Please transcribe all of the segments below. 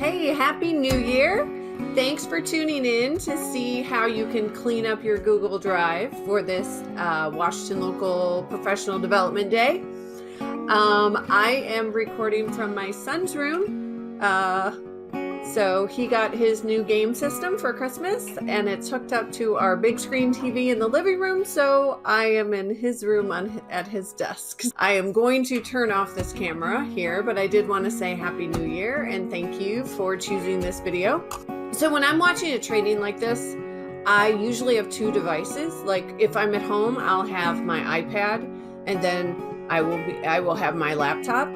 Hey, Happy New Year! Thanks for tuning in to see how you can clean up your Google Drive for this Washington Local Professional Development Day. I am recording from my son's room. So he got his new game system for Christmas and it's hooked up to our big screen TV in the living room. So I am in his room at his desk. I am going to turn off this camera here, but I did want to say Happy New Year and thank you for choosing this video. So when I'm watching a training like this, I usually have two devices. Like if I'm at home, I'll have my iPad and then I will have my laptop.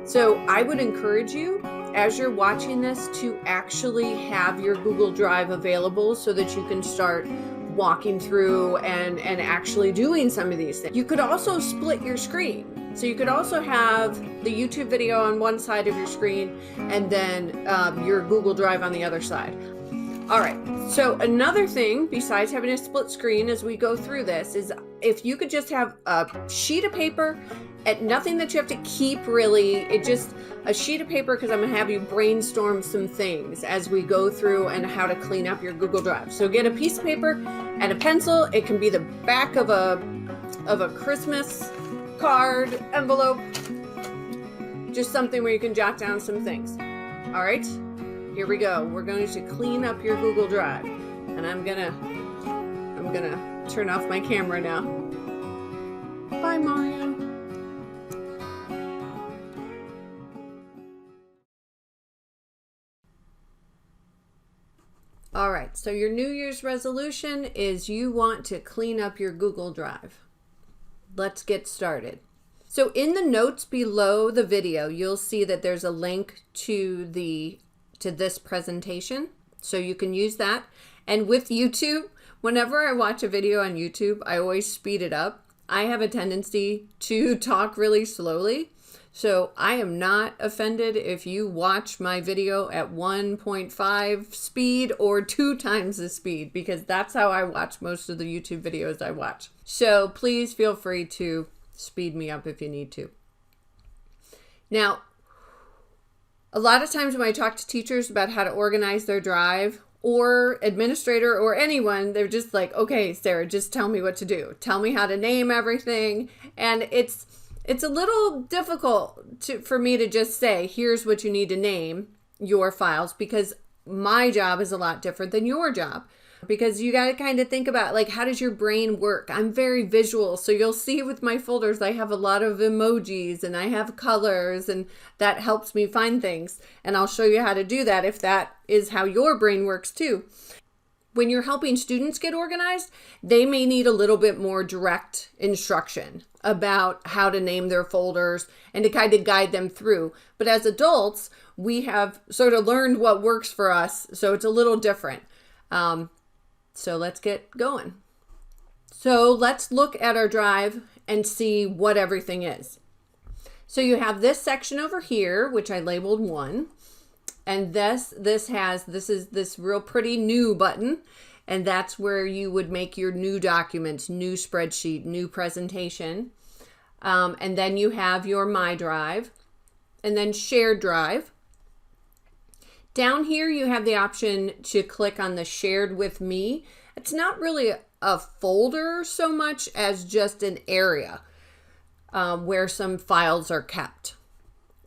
So I would encourage you, as you're watching this, to actually have your Google Drive available so that you can start walking through and actually doing some of these things. You could also split your screen. So you could also have the YouTube video on one side of your screen and then your Google Drive on the other side. All right, so another thing besides having a split screen as we go through this is if you could just have a sheet of paper and nothing that you have to keep really, just a sheet of paper, because I'm gonna have you brainstorm some things as we go through and how to clean up your Google Drive. So get a piece of paper and a pencil. It can be the back of a Christmas card envelope, just something where you can jot down some things. All right. Here we go. We're going to clean up your Google Drive. And I'm gonna turn off my camera now. Bye, Mario. All right, so your New Year's resolution is you want to clean up your Google Drive. Let's get started. So in the notes below the video, you'll see that there's a link to this presentation, so you can use that. And with YouTube, whenever I watch a video on YouTube, I always speed it up. I have a tendency to talk really slowly, so I am not offended if you watch my video at 1.5 speed or 2 times the speed, because that's how I watch most of the YouTube videos I watch. So please feel free to speed me up if you need to. Now, a lot of times when I talk to teachers about how to organize their drive, or administrator or anyone, they're just like, okay, Sarah, just tell me what to do. Tell me how to name everything. And it's a little difficult for me to just say, here's what you need to name your files, because my job is a lot different than your job. Because you got to kind of think about, like, how does your brain work? I'm very visual. So you'll see with my folders, I have a lot of emojis and I have colors, and that helps me find things. And I'll show you how to do that if that is how your brain works too. When you're helping students get organized, they may need a little bit more direct instruction about how to name their folders and to kind of guide them through. But as adults, we have sort of learned what works for us. So it's a little different. So let's get going. So let's look at our drive and see what everything is. So you have this section over here, which I labeled 1. And this is this real pretty new button. And that's where you would make your new documents, new spreadsheet, new presentation. And then you have your My Drive and then Shared Drive. Down here, you have the option to click on the Shared with Me. It's not really a folder so much as just an area where some files are kept.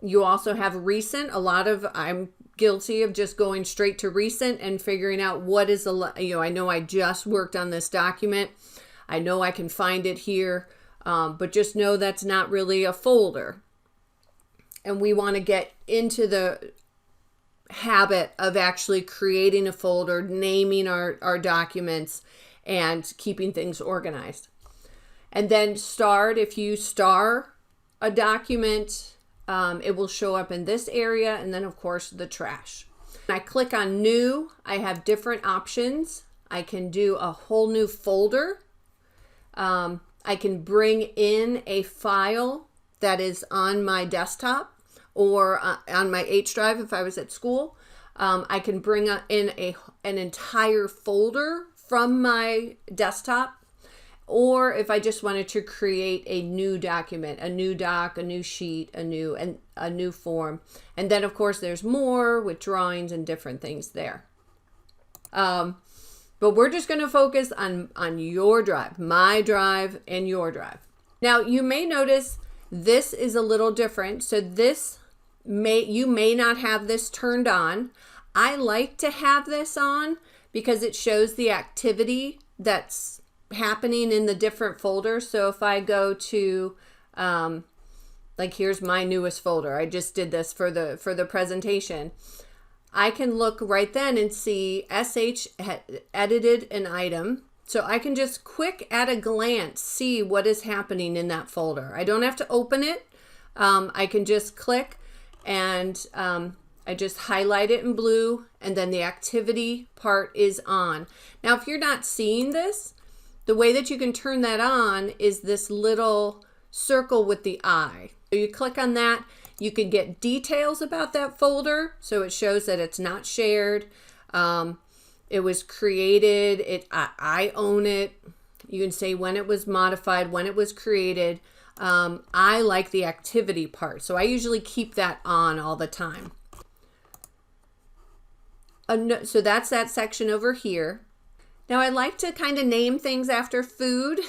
You also have Recent. I'm guilty of just going straight to Recent and figuring out what is I know I just worked on this document. I know I can find it here, but just know that's not really a folder. And we want to get into the habit of actually creating a folder, naming our documents, and keeping things organized. And then Starred, if you star a document, it will show up in this area, and then of course the trash. When I click on New, I have different options. I can do a whole new folder. I can bring in a file that is on my desktop or on my H drive if I was at school. I can bring in an entire folder from my desktop, or if I just wanted to create a new document, a new doc, a new sheet, a new form. And then of course there's more with drawings and different things there. But we're just going to focus on your drive, my drive and your drive. Now you may notice this is a little different. So you may not have this turned on. I like to have this on because it shows the activity that's happening in the different folders. So if I go to like here's my newest folder, I just did this for the presentation, I can look right then and see SH edited an item. So I can just quick at a glance see what is happening in that folder. I don't have to open it. I can just click and I just highlight it in blue, and then the activity part is on. Now if you're not seeing this, the way that you can turn that on is this little circle with the eye. So you click on that, you can get details about that folder. So it shows that it's not shared. It was created. I own it. You can say when it was modified, when it was created. I like the activity part. So I usually keep that on all the time. So that's that section over here. Now I like to kind of name things after food.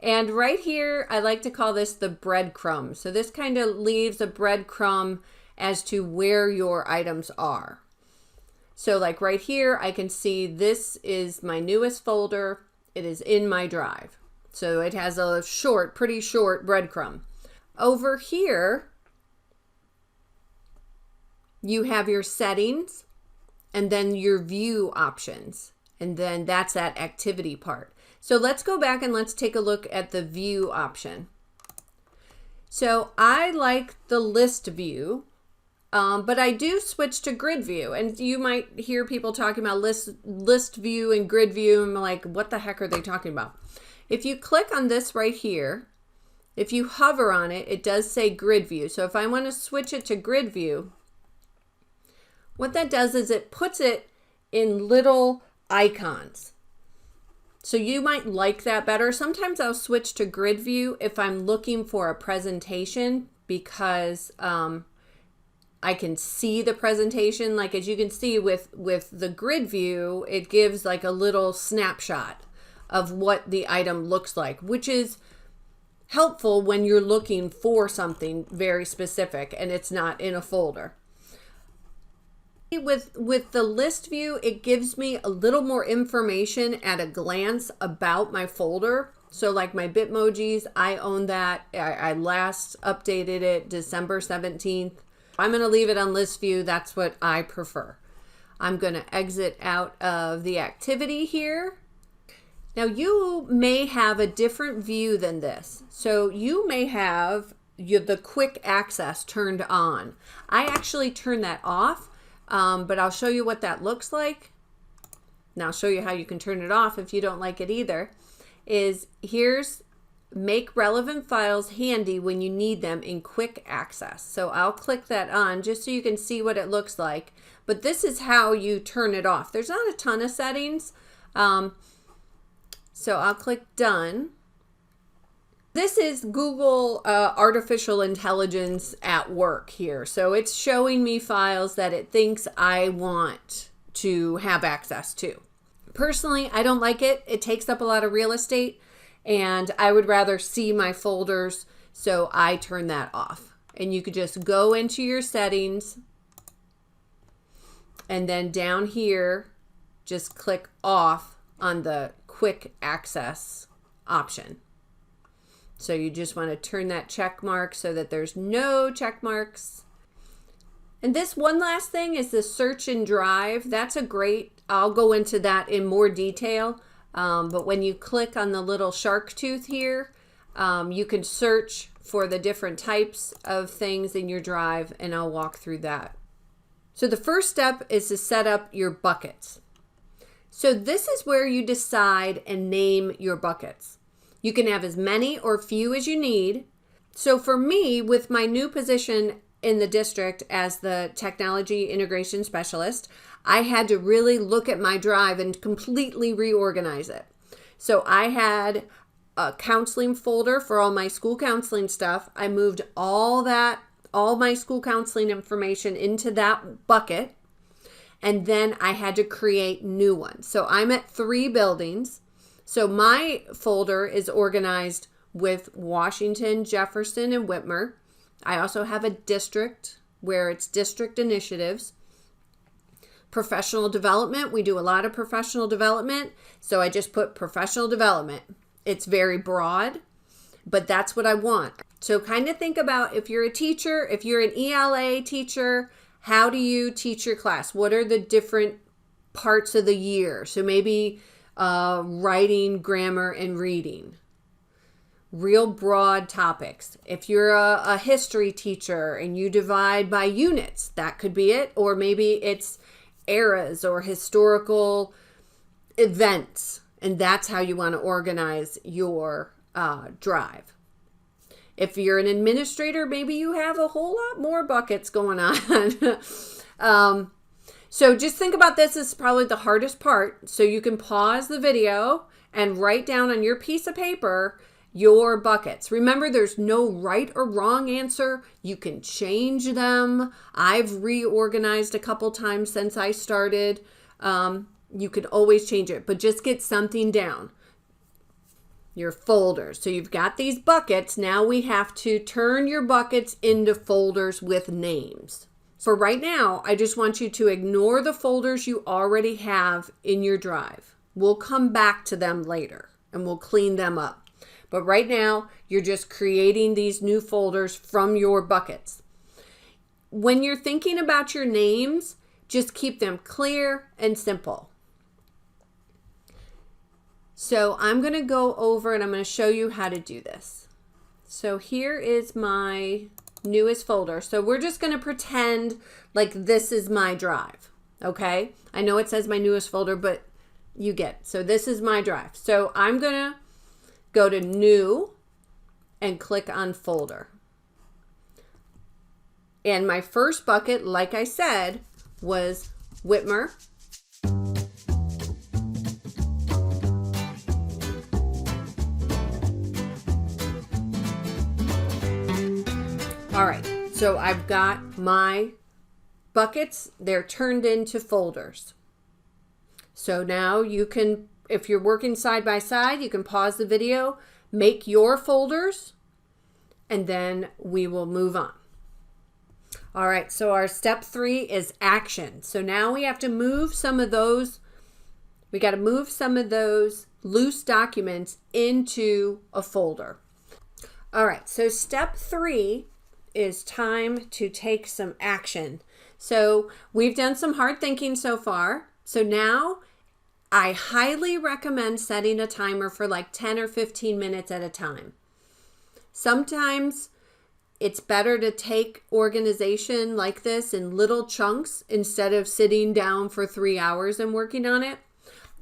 And right here, I like to call this the breadcrumb. So this kind of leaves a breadcrumb as to where your items are. So like right here, I can see this is my newest folder. It is in my drive. So it has a pretty short breadcrumb. Over here, you have your settings and then your view options. And then that's that activity part. So let's go back and let's take a look at the view option. So I like the list view, but I do switch to grid view. And you might hear people talking about list view and grid view. And I'm like, what the heck are they talking about? If you click on this right here, if you hover on it, it does say grid view. So if I want to switch it to grid view, what that does is it puts it in little icons. So you might like that better. Sometimes I'll switch to grid view if I'm looking for a presentation because I can see the presentation. Like as you can see with the grid view, it gives like a little snapshot of what the item looks like, which is helpful when you're looking for something very specific and it's not in a folder. With the list view, it gives me a little more information at a glance about my folder. So like my Bitmojis, I own that. I last updated it December 17th. I'm going to leave it on list view. That's what I prefer. I'm going to exit out of the activity here. Now you may have a different view than this. So you may have the quick access turned on. I actually turn that off. But I'll show you what that looks like. Now I'll show you how you can turn it off if you don't like it either. Here's make relevant files handy when you need them in quick access. So I'll click that on just so you can see what it looks like. But this is how you turn it off. There's not a ton of settings. So I'll click done. This is Google artificial intelligence at work here. So it's showing me files that it thinks I want to have access to. Personally, I don't like it. It takes up a lot of real estate and I would rather see my folders. So I turn that off. And you could just go into your settings and then down here, just click off on the quick access option. So you just want to turn that check mark so that there's no check marks. And this one last thing is the search and drive. That's a great, I'll go into that in more detail. But when you click on the little shark tooth here, you can search for the different types of things in your drive, and I'll walk through that. So the first step is to set up your buckets. So this is where you decide and name your buckets. You can have as many or few as you need. So for me, with my new position in the district as the technology integration specialist, I had to really look at my drive and completely reorganize it. So I had a counseling folder for all my school counseling stuff. I moved all my school counseling information into that bucket. And then I had to create new ones. So I'm at 3 buildings. So my folder is organized with Washington, Jefferson, and Whitmer. I also have a district where it's district initiatives. Professional development, we do a lot of professional development. So I just put professional development. It's very broad, but that's what I want. So kind of think about if you're a teacher, if you're an ELA teacher, how do you teach your class? What are the different parts of the year? So maybe writing, grammar, and reading. Real broad topics. If you're a history teacher and you divide by units, that could be it. Or maybe it's eras or historical events. And that's how you want to organize your drive. If you're an administrator, maybe you have a whole lot more buckets going on. So just think about this as probably the hardest part. So you can pause the video and write down on your piece of paper your buckets. Remember, there's no right or wrong answer. You can change them. I've reorganized a couple times since I started. You can always change it, but just get something down. Your folders. So you've got these buckets. Now we have to turn your buckets into folders with names. For right now, I just want you to ignore the folders you already have in your drive. We'll come back to them later and we'll clean them up. But right now, you're just creating these new folders from your buckets. When you're thinking about your names, just keep them clear and simple. So I'm going to go over and I'm going to show you how to do this. So here is my newest folder. So we're just going to pretend like this is my drive. Okay. I know it says my newest folder, but you get it. So this is my drive. So I'm going to go to new and click on folder. And my first bucket, like I said, was Whitmer. All right, so I've got my buckets. They're turned into folders. So now you can, if you're working side by side, you can pause the video, make your folders, and then we will move on. All right, so our step 3 is action. So now we have to move some of those, we got to move some of those loose documents into a folder. All right, so step 3 is time to take some action. So we've done some hard thinking so far. So now I highly recommend setting a timer for like 10 or 15 minutes at a time. Sometimes it's better to take organization like this in little chunks instead of sitting down for 3 hours and working on it.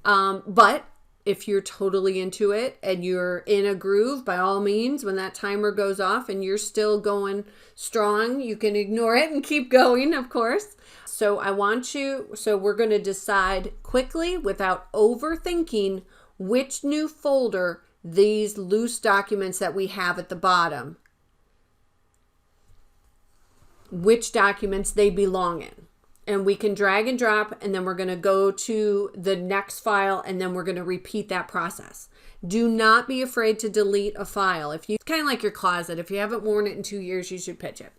But if you're totally into it and you're in a groove, by all means, when that timer goes off and you're still going strong, you can ignore it and keep going, of course. So we're going to decide quickly without overthinking which new folder these loose documents that we have at the bottom, which documents they belong in. And we can drag and drop, and then we're going to go to the next file, and then we're going to repeat that process. Do not be afraid to delete a file. It's kind of like your closet. If you haven't worn it in 2 years, you should pitch it.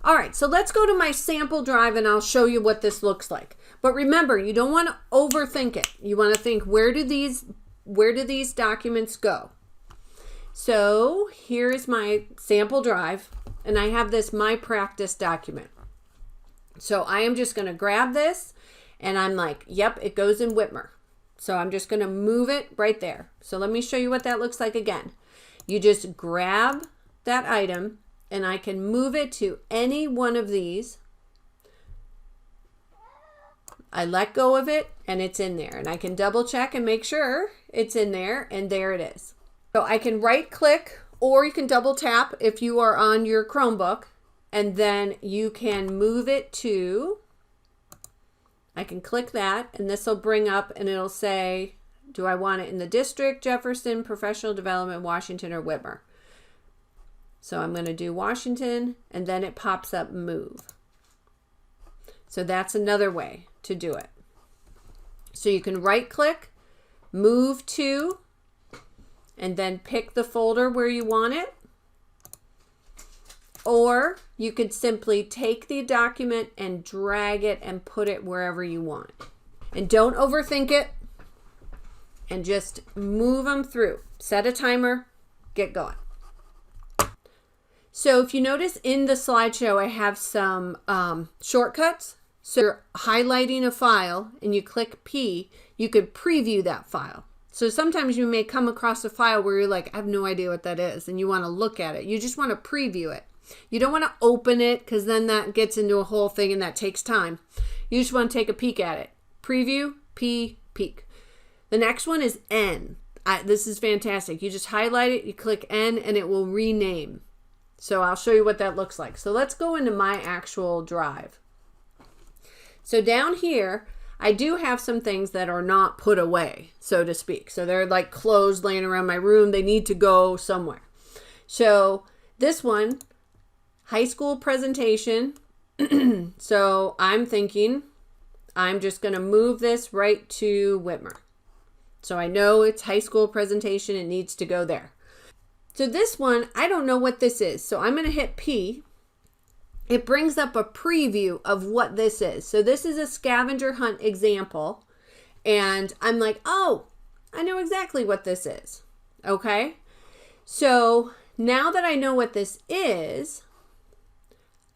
All right, so let's go to my sample drive, and I'll show you what this looks like. But remember, you don't want to overthink it. You want to think, where do these documents go? So here's my sample drive, and I have this My Practice document. So I am just going to grab this and I'm like, yep, it goes in Whitmer. So I'm just going to move it right there. So let me show you what that looks like again. You just grab that item and I can move it to any one of these. I let go of it and it's in there, and I can double check and make sure it's in there, and there it is. So I can right click, or you can double tap if you are on your Chromebook. And then you can move it to, I can click that, and this will bring up and it'll say Do I want it in the district, Jefferson, professional development, Washington, or Whitmer? So I'm going to do Washington, and then it pops up move. So that's another way to do it. So you can right click, move to, and then pick the folder where you want it. Or you could simply take the document and drag it and put it wherever you want. And don't overthink it, and just move them through. Set a timer, get going. So if you notice in the slideshow, I have some shortcuts. So you're highlighting a file and you click P, you could preview that file. So sometimes you may come across a file where you're like, I have no idea what that is, and you want to look at it. You just want to preview it. You don't want to open it because then that gets into a whole thing and that takes time. You just want to take a peek at it. Preview, P, peek. The next one is N. This is fantastic. You just highlight it, you click N, and it will rename. So I'll show you what that looks like. So let's go into my actual drive. So down here, I do have some things that are not put away, so to speak. So they're like clothes laying around my room. They need to go somewhere. So this one, high school presentation. So I'm thinking I'm just going to move this right to Whitmer. So I know it's high school presentation. It needs to go there. So this one, I don't know what this is. So I'm going to hit P. It brings up a preview of what this is. So this is a scavenger hunt example. And I'm like, oh, I know exactly what this is. Okay. So now that I know what this is,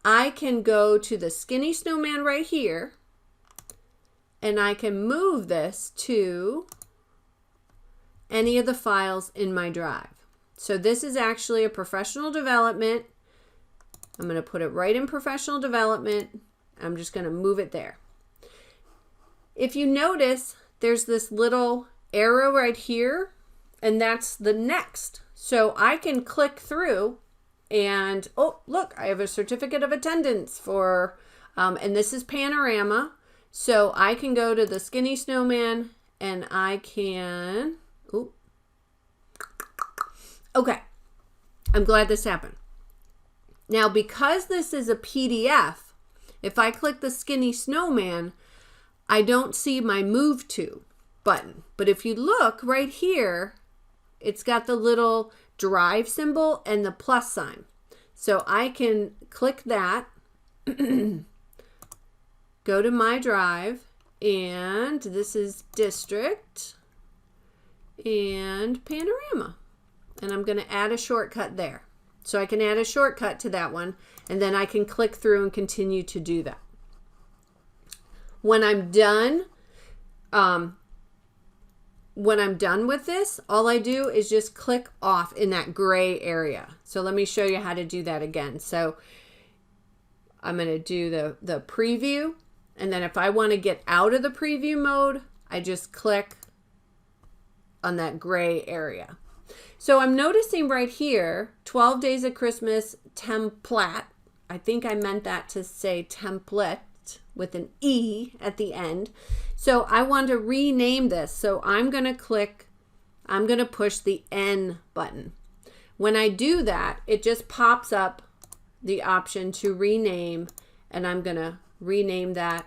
I can go to the skinny snowman right here. And I can move this to any of the files in my drive. So this is actually a professional development. I'm going to put it right in professional development. I'm just going to move it there. If you notice, there's this little arrow right here, and that's the next. So I can click through and, oh, look, I have a certificate of attendance for, and this is Panorama. So I can go to the skinny snowman and I can, ooh, okay, I'm glad this happened. Now, because this is a PDF, if I click the skinny snowman, I don't see my move to button. But if you look right here, it's got the little drive symbol and the plus sign. So I can click that, go to my drive, and this is district and Panorama. And I'm going to add a shortcut there. So I can add a shortcut to that one, and then I can click through and continue to do that. When I'm done, with this, all I do is just click off in that gray area. So let me show you how to do that again. So I'm going to do the preview, and then if I want to get out of the preview mode, I just click on that gray area. So I'm noticing right here, 12 Days of Christmas template. I think I meant that to say template with an E at the end. So I want to rename this. So I'm going to push the N button. When I do that, it just pops up the option to rename, and I'm going to rename that,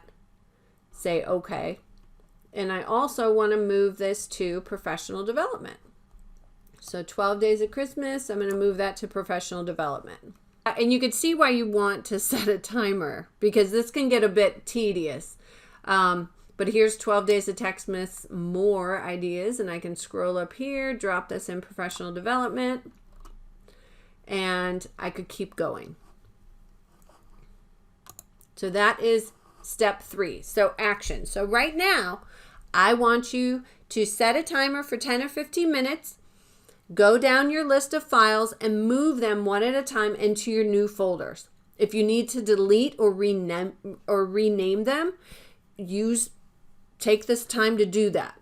say okay. And I also want to move this to professional development. So 12 Days of Christmas, I'm going to move that to professional development. And you can see why you want to set a timer, because this can get a bit tedious. But here's 12 Days of Xmas, more ideas, and I can scroll up here, drop this in professional development, and I could keep going. So that is step 3. So action. So right now, I want you to set a timer for 10 or 15 minutes. Go down your list of files and move them one at a time into your new folders. If you need to delete or rename them, take this time to do that.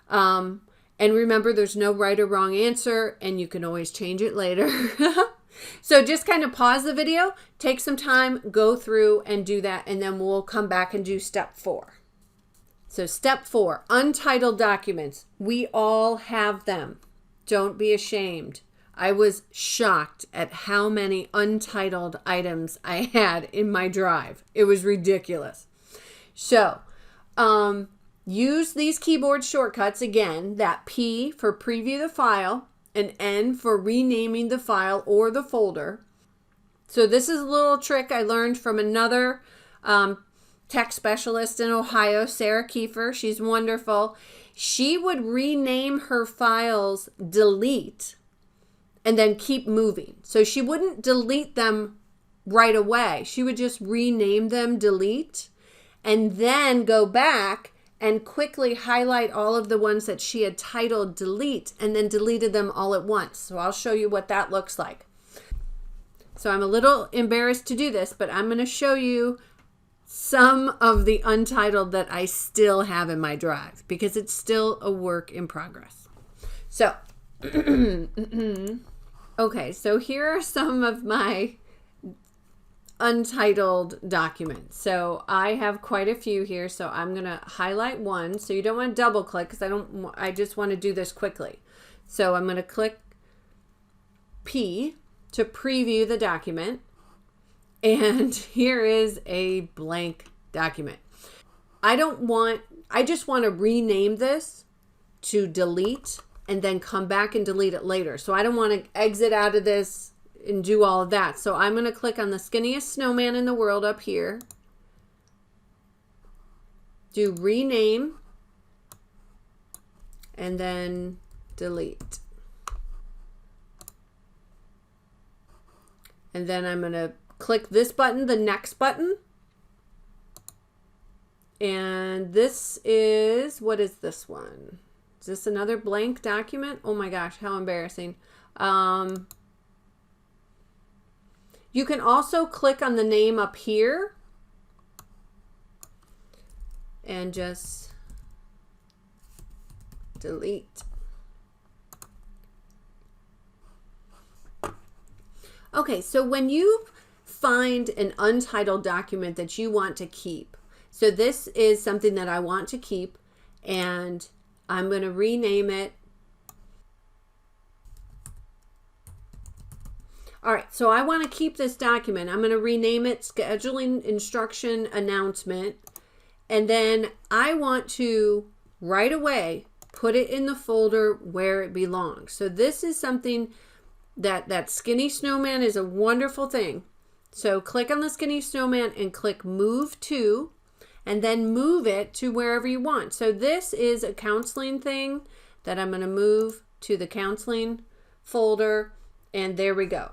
And remember, there's no right or wrong answer, and you can always change it later. So just kind of pause the video, take some time, go through and do that, and then we'll come back and do step 4. So step 4, untitled documents. We all have them. Don't be ashamed. I was shocked at how many untitled items I had in my drive. It was ridiculous. So, use these keyboard shortcuts again, that P for preview the file, and N for renaming the file or the folder. So this is a little trick I learned from another tech specialist in Ohio, Sarah Kiefer. She's wonderful. She would rename her files delete and then keep moving. So she wouldn't delete them right away. She would just rename them delete and then go back and quickly highlight all of the ones that she had titled delete and then deleted them all at once. So I'll show you what that looks like. So I'm a little embarrassed to do this, but I'm going to show you some of the untitled that I still have in my drive because it's still a work in progress. So, okay, so here are some of my untitled documents. So I have quite a few here, so I'm going to highlight one. So you don't want to double click because I just want to do this quickly. So I'm going to click P to preview the document. And here is a blank document. I just want to rename this to delete and then come back and delete it later. So I don't want to exit out of this and do all of that. So I'm going to click on the skinniest snowman in the world up here. Do rename and then delete. And then I'm going to click this button, the next button. And this is, what is this one? Is this another blank document? Oh my gosh, how embarrassing. You can also click on the name up here and just delete. Okay, so when you find an untitled document that you want to keep. So this is something that I want to keep, and I'm going to rename it. All right, so I want to keep this document. I'm going to rename it Scheduling Instruction Announcement, and then I want to right away put it in the folder where it belongs. So this is something that skinny snowman is a wonderful thing. So click on the skinny snowman and click move to, and then move it to wherever you want. So this is a counseling thing that I'm going to move to the counseling folder, and there we go.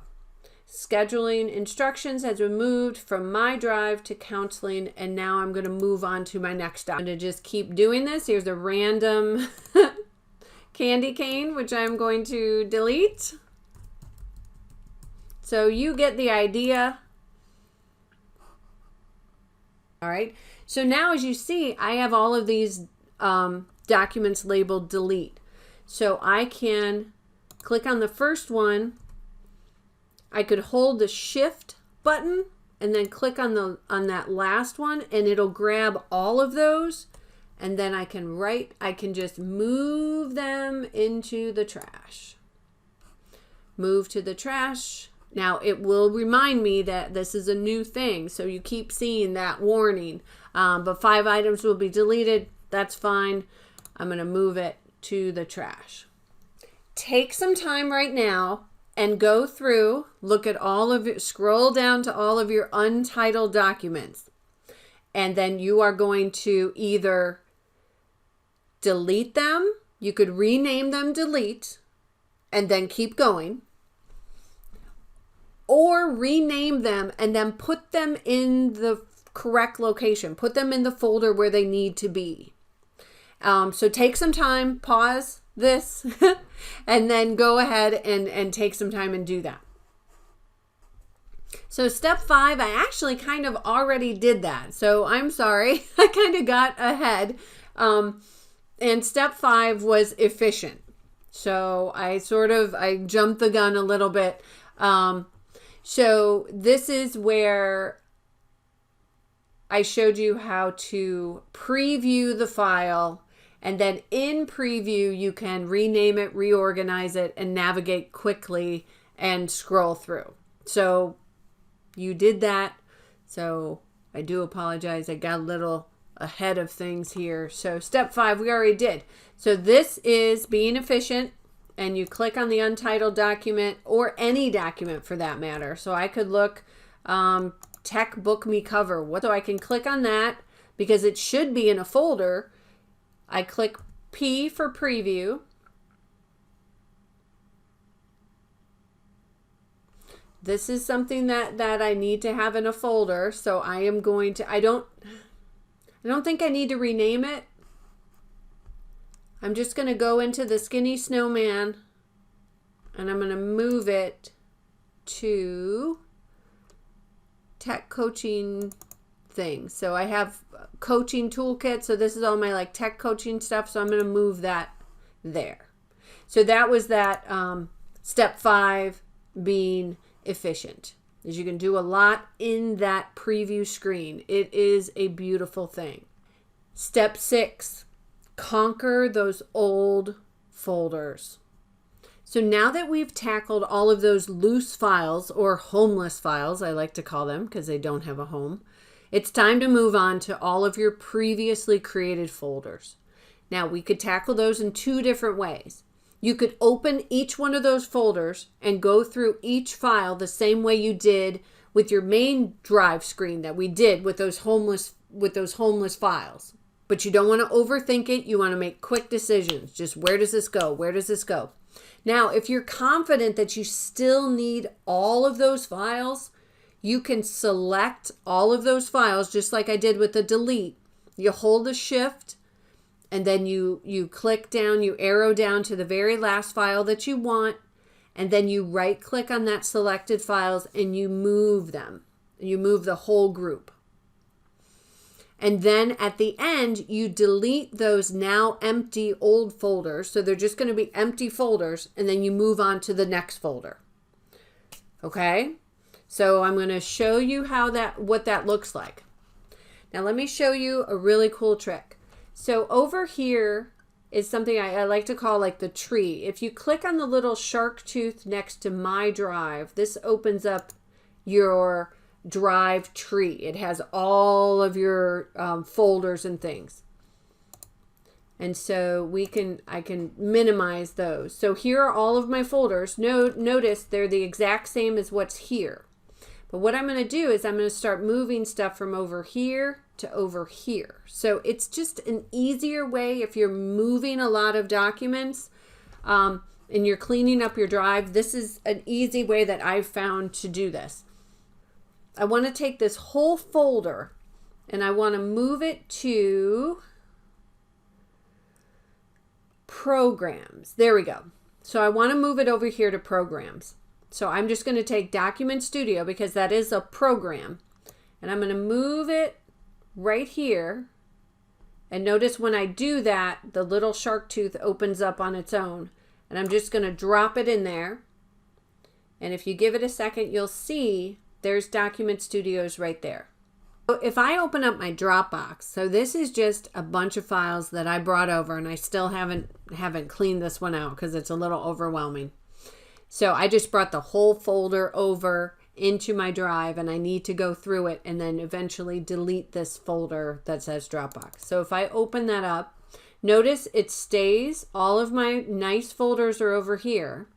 Scheduling instructions has been moved from my drive to counseling, and now I'm going to move on to my next document. I'm going to just keep doing this. Here's a random candy cane, which I'm going to delete. So you get the idea. All right. So now, as you see, I have all of these documents labeled delete. So I can click on the first one. I could hold the shift button and then click on that last one, and it'll grab all of those. And then I can just move them into the trash. Move to the trash. Now, it will remind me that this is a new thing, so you keep seeing that warning. But 5 items will be deleted. That's fine. I'm going to move it to the trash. Take some time right now and go through, look at all of it, scroll down to all of your untitled documents. And then you are going to either delete them. You could rename them delete and then keep going. Or rename them and then put them in the correct location. Put them in the folder where they need to be. So take some time, pause this, and then go ahead and take some time and do that. So step 5, I actually kind of already did that. So I'm sorry, I kind of got ahead. And step 5 was efficient. So I jumped the gun a little bit. So this is where I showed you how to preview the file, and then in preview, you can rename it, reorganize it, and navigate quickly and scroll through. So you did that. So I do apologize. I got a little ahead of things here. So step 5, we already did. So this is being efficient, and you click on the untitled document or any document for that matter. So I could look tech book me cover. So I can click on that because it should be in a folder. I click P for preview. This is something that I need to have in a folder. So I am going to, I don't think I need to rename it. I'm just going to go into the Skinny Snowman and I'm going to move it to tech coaching thing. So I have coaching toolkit. So this is all my like tech coaching stuff. So I'm going to move that there. So that was that step 5, being efficient. As you can do a lot in that preview screen. It is a beautiful thing. Step 6, conquer those old folders. So now that we've tackled all of those loose files, or homeless files, I like to call them because they don't have a home, it's time to move on to all of your previously created folders. Now we could tackle those in 2 different ways. You could open each one of those folders and go through each file the same way you did with your main drive screen that we did with those homeless files. But you don't want to overthink it. You want to make quick decisions. Just where does this go? Where does this go? Now, if you're confident that you still need all of those files, you can select all of those files just like I did with the delete. You hold the shift and then you click down, you arrow down to the very last file that you want, and then you right click on that selected files and you move them. You move the whole group. And then at the end, you delete those now empty old folders. So they're just going to be empty folders. And then you move on to the next folder. Okay? So I'm going to show you what that looks like. Now let me show you a really cool trick. So over here is something I like to call like the tree. If you click on the little shark tooth next to My Drive, this opens up your drive tree. It has all of your folders and things. And so I can minimize those. So here are all of my folders. Notice they're the exact same as what's here. But what I'm going to do is I'm going to start moving stuff from over here to over here. So it's just an easier way if you're moving a lot of documents and you're cleaning up your drive. This is an easy way that I've found to do this. I want to take this whole folder and I want to move it to programs. There we go. So I want to move it over here to programs. So I'm just going to take Document Studio because that is a program. And I'm going to move it right here. And notice when I do that, the little shark tooth opens up on its own. And I'm just going to drop it in there. And if you give it a second, you'll see there's Document Studios right there. So if I open up my Dropbox, so this is just a bunch of files that I brought over and I still haven't cleaned this one out because it's a little overwhelming. So I just brought the whole folder over into my drive and I need to go through it and then eventually delete this folder that says Dropbox. So if I open that up, notice it stays. All of my nice folders are over here.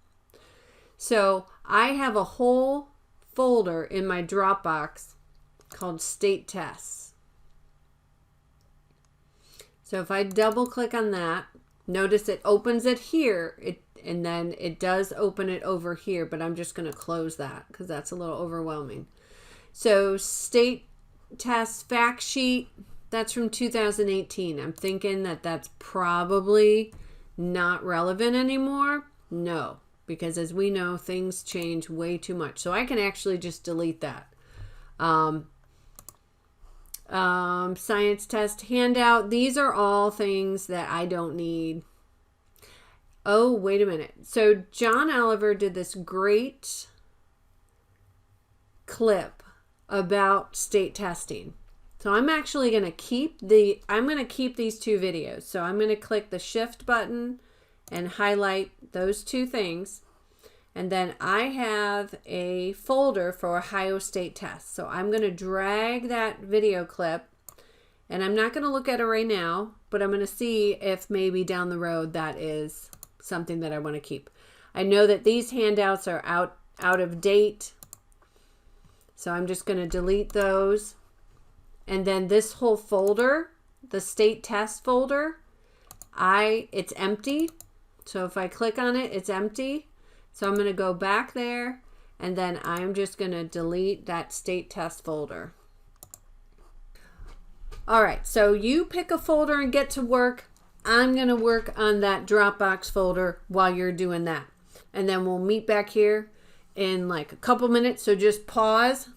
So I have a whole folder in my Dropbox called State Tests. So if I double click on that, notice it opens it here, and then it does open it over here, but I'm just going to close that because that's a little overwhelming. So State Tests Fact Sheet, that's from 2018. I'm thinking that that's probably not relevant anymore. No, because as we know, things change way too much. So I can actually just delete that. Science test handout. These are all things that I don't need. Oh, wait a minute. So John Oliver did this great clip about state testing. So I'm actually going to keep these two videos. So I'm going to click the shift button and highlight those two things. And then I have a folder for Ohio State tests. So I'm going to drag that video clip, and I'm not going to look at it right now, but I'm going to see if maybe down the road that is something that I want to keep. I know that these handouts are out of date. So I'm just going to delete those. And then this whole folder, the state test folder, it's empty. So if I click on it, it's empty. So I'm going to go back there, and then I'm just going to delete that state test folder. All right, so you pick a folder and get to work. I'm going to work on that Dropbox folder while you're doing that. And then we'll meet back here in like a couple minutes. So just pause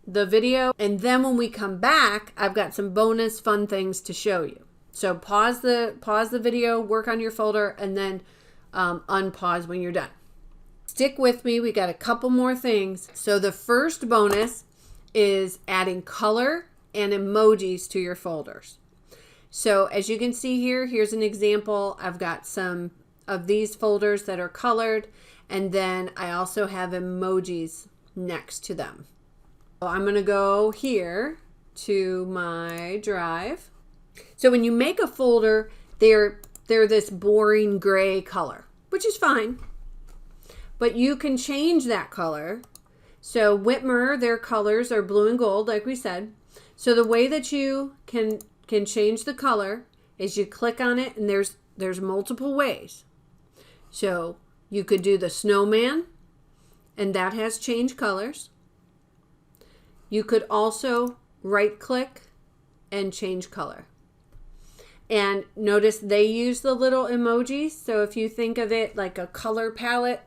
the video, and then when we come back, I've got some bonus fun things to show you. So pause the video, work on your folder, and then unpause when you're done. Stick with me, we got a couple more things. So the first bonus is adding color and emojis to your folders. So as you can see here, here's an example. I've got some of these folders that are colored, and then I also have emojis next to them. So I'm going to go here to my drive. So when you make a folder, they're this boring gray color, which is fine. But you can change that color. So Whitmer, their colors are blue and gold, like we said. So the way that you can change the color is you click on it, and there's multiple ways. So you could do the snowman, and that has changed colors. You could also right click and change color. And notice they use the little emojis. So if you think of it like a color palette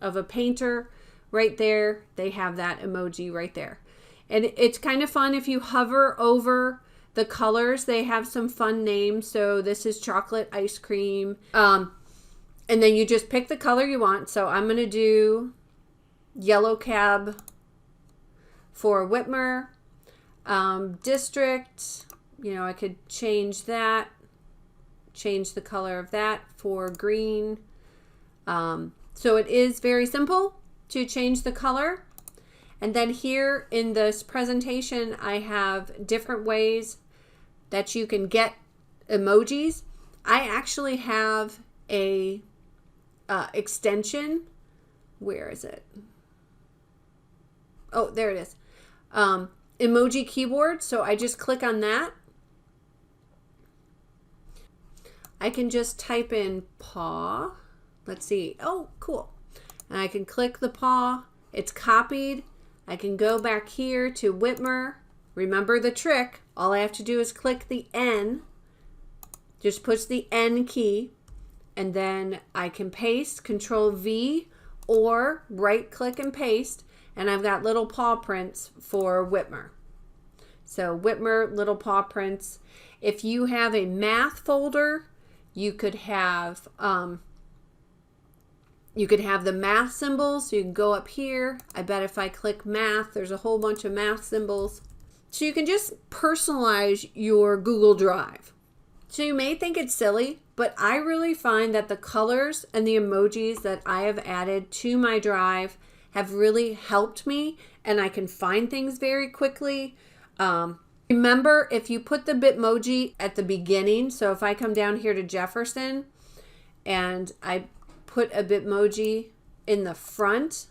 of a painter, right there, they have that emoji right there. And it's kind of fun if you hover over the colors. They have some fun names. So this is chocolate ice cream. And then you just pick the color you want. So I'm going to do yellow cab for Whitmer. District, I could change that. Change the color of that for green. So it is very simple to change the color. And then here in this presentation, I have different ways that you can get emojis. I actually have a extension. Where is it? Oh, there it is. Emoji keyboard. So I just click on that. I can just type in paw. Let's see. Oh, cool. And I can click the paw. It's copied. I can go back here to Whitmer. Remember the trick. All I have to do is click the N. Just push the N key. And then I can paste, Control V, or right click and paste. And I've got little paw prints for Whitmer. So Whitmer, little paw prints. If you have a math folder, you could have the math symbols. So you can go up here. I bet if I click math, there's a whole bunch of math symbols. So you can just personalize your Google Drive. So you may think it's silly, but I really find that the colors and the emojis that I have added to my drive have really helped me, and I can find things very quickly. Remember, if you put the Bitmoji at the beginning, so if I come down here to Jefferson and I put a Bitmoji in the front,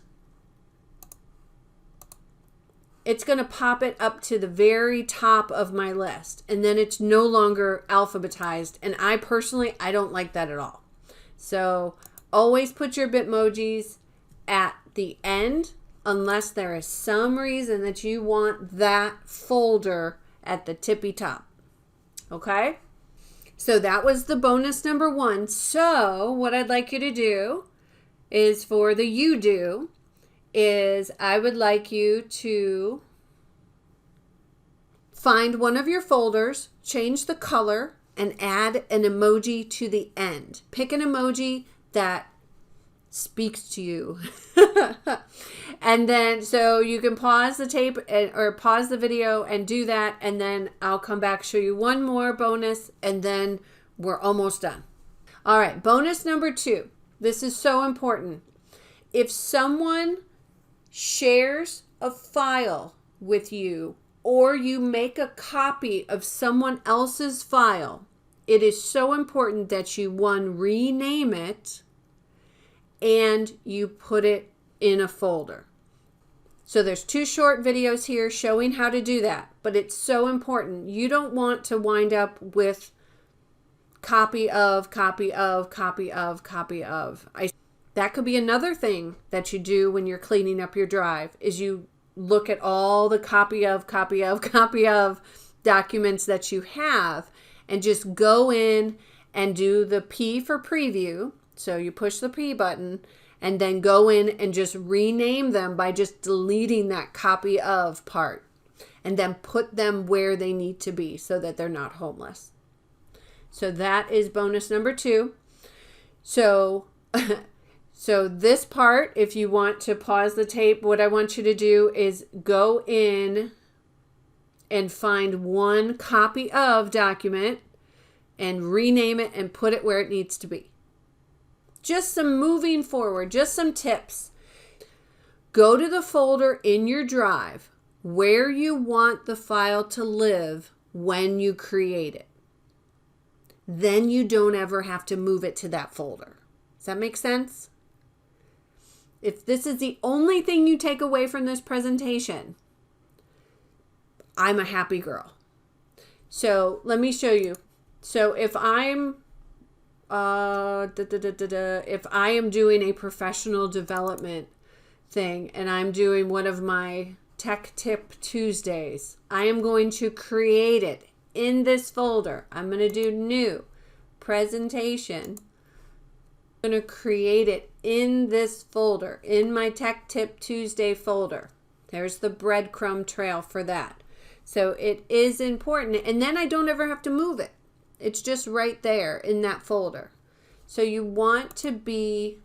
it's going to pop it up to the very top of my list, and then it's no longer alphabetized, and I don't like that at all. So always put your Bitmojis at the end, unless there is some reason that you want that folder at the tippy top. Okay? So that was the bonus number 1. So what I'd like you to do is for the you do is I would like you to find one of your folders, change the color, and add an emoji to the end. Pick an emoji that speaks to you. And then, so you can pause the tape or pause the video and do that. And then I'll come back, show you one more bonus, and then we're almost done. All right, bonus number 2. This is so important. If someone shares a file with you, or you make a copy of someone else's file, it is so important that you, one, rename it, and you put it in a folder. So there's 2 short videos here showing how to do that, but it's so important. You don't want to wind up with copy of. That could be another thing that you do when you're cleaning up your drive, is you look at all the copy of documents that you have, and just go in and do the P for preview. So you push the P button and then go in and just rename them by just deleting that copy of part, and then put them where they need to be so that they're not homeless. So that is bonus number 2. So this part, if you want to pause the tape, what I want you to do is go in and find one copy of document and rename it and put it where it needs to be. Just some moving forward, just some tips. Go to the folder in your drive where you want the file to live when you create it. Then you don't ever have to move it to that folder. Does that make sense? If this is the only thing you take away from this presentation, I'm a happy girl. So let me show you. So if I'm if I am doing a professional development thing and I'm doing one of my Tech Tip Tuesdays, I am going to create it in this folder. I'm going to do new presentation. I'm going to create it in this folder, in my Tech Tip Tuesday folder. There's the breadcrumb trail for that. So it is important, and then I don't ever have to move it. It's just right there in that folder. So you want to be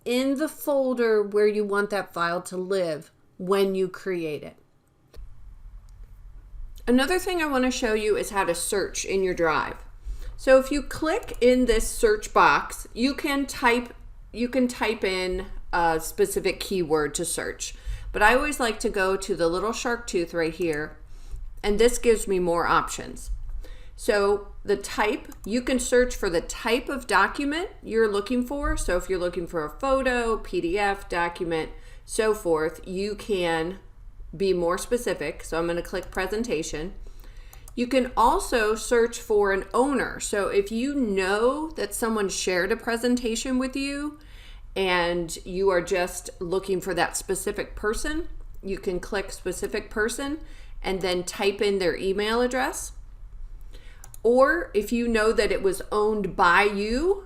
in the folder where you want that file to live when you create it. Another thing I want to show you is how to search in your drive. So if you click in this search box, you can type in a specific keyword to search. But I always like to go to the little shark tooth right here, and this gives me more options. So the type, you can search for the type of document you're looking for. So if you're looking for a photo, PDF, document, so forth, you can be more specific. So I'm going to click presentation. You can also search for an owner. So if you know that someone shared a presentation with you and you are just looking for that specific person, you can click specific person and then type in their email address. Or if you know that it was owned by you,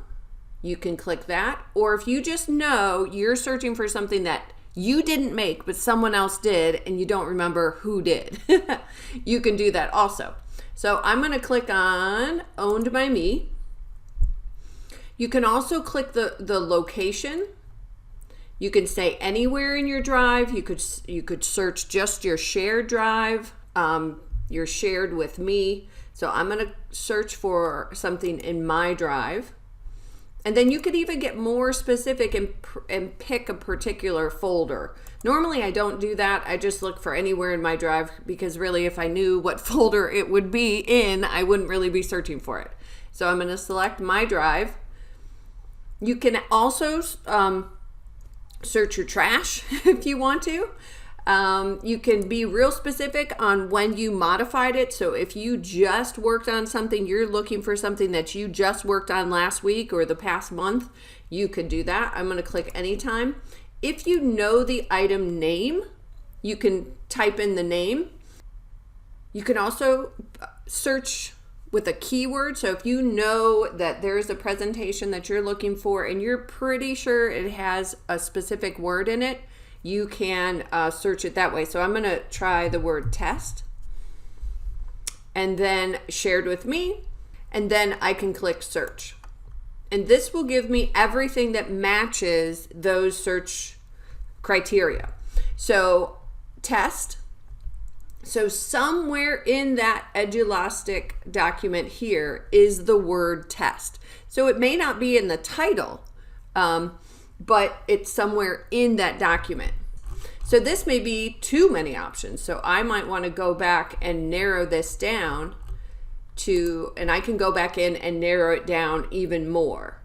you can click that. Or if you just know you're searching for something that you didn't make but someone else did and you don't remember who did, you can do that also. So I'm going to click on owned by me. You can also click the location. You can say anywhere in your drive. You could search just your shared drive, your shared with me. So I'm going to search for something in my drive. And then you could even get more specific and pick a particular folder. Normally I don't do that. I just look for anywhere in my drive, because really if I knew what folder it would be in, I wouldn't really be searching for it. So I'm going to select my drive. You can also search your trash if you want to. You can be real specific on when you modified it. So if you just worked on something, you're looking for something that you just worked on last week or the past month, you could do that. I'm going to click anytime. If you know the item name, you can type in the name. You can also search with a keyword. So if you know that there's a presentation that you're looking for and you're pretty sure it has a specific word in it, you can search it that way. So I'm going to try the word test and then shared with me, and then I can click search. And this will give me everything that matches those search criteria. So test. So somewhere in that Edulastic document here is the word test. So it may not be in the title, but it's somewhere in that document. So this may be too many options. So I might want to go back and narrow this down to, and I can go back in and narrow it down even more.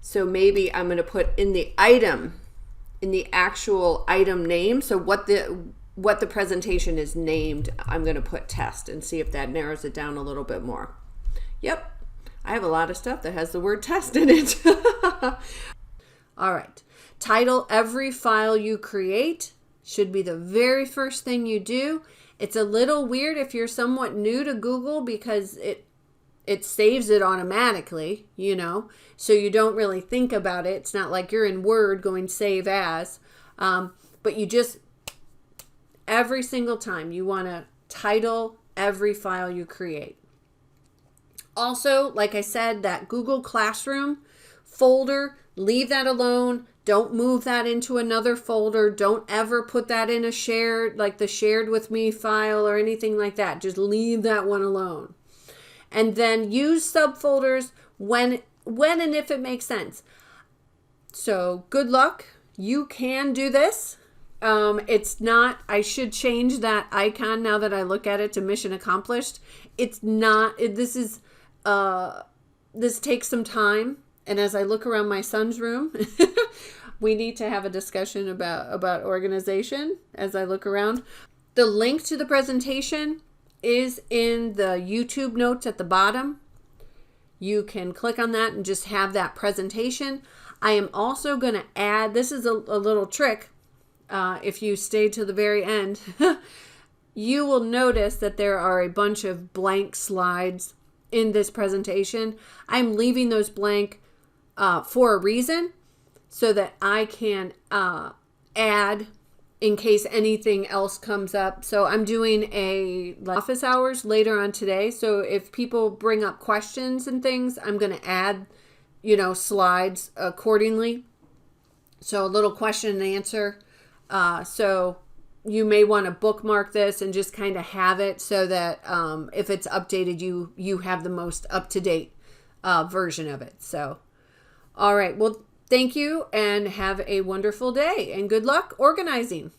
So maybe I'm going to put in the item, in the actual item name. So what the presentation is named, I'm going to put test and see if that narrows it down a little bit more. Yep, I have a lot of stuff that has the word test in it. All right, title every file you create should be the very first thing you do. It's a little weird if you're somewhat new to Google because it saves it automatically, you know, so you don't really think about it. It's not like you're in Word going save as, but you just, every single time you want to title every file you create. Also, like I said, that Google Classroom folder, leave that alone. Don't move that into another folder. Don't ever put that in a shared, like the shared with me file or anything like that. Just leave that one alone. And then use subfolders when and if it makes sense. So good luck. You can do this. It's not, I should change that icon now that I look at it to mission accomplished. It's not, this takes some time. And as I look around my son's room, we need to have a discussion about organization as I look around. The link to the presentation is in the YouTube notes at the bottom. You can click on that and just have that presentation. I am also going to add, this is a little trick. If you stay to the very end, you will notice that there are a bunch of blank slides in this presentation. I'm leaving those blank for a reason so that I can add in case anything else comes up. So I'm doing office hours later on today. So if people bring up questions and things, I'm going to add, slides accordingly. So a little question and answer. So you may want to bookmark this and just kind of have it so that if it's updated, you have the most up-to-date version of it. So, all right. Well, thank you and have a wonderful day and good luck organizing.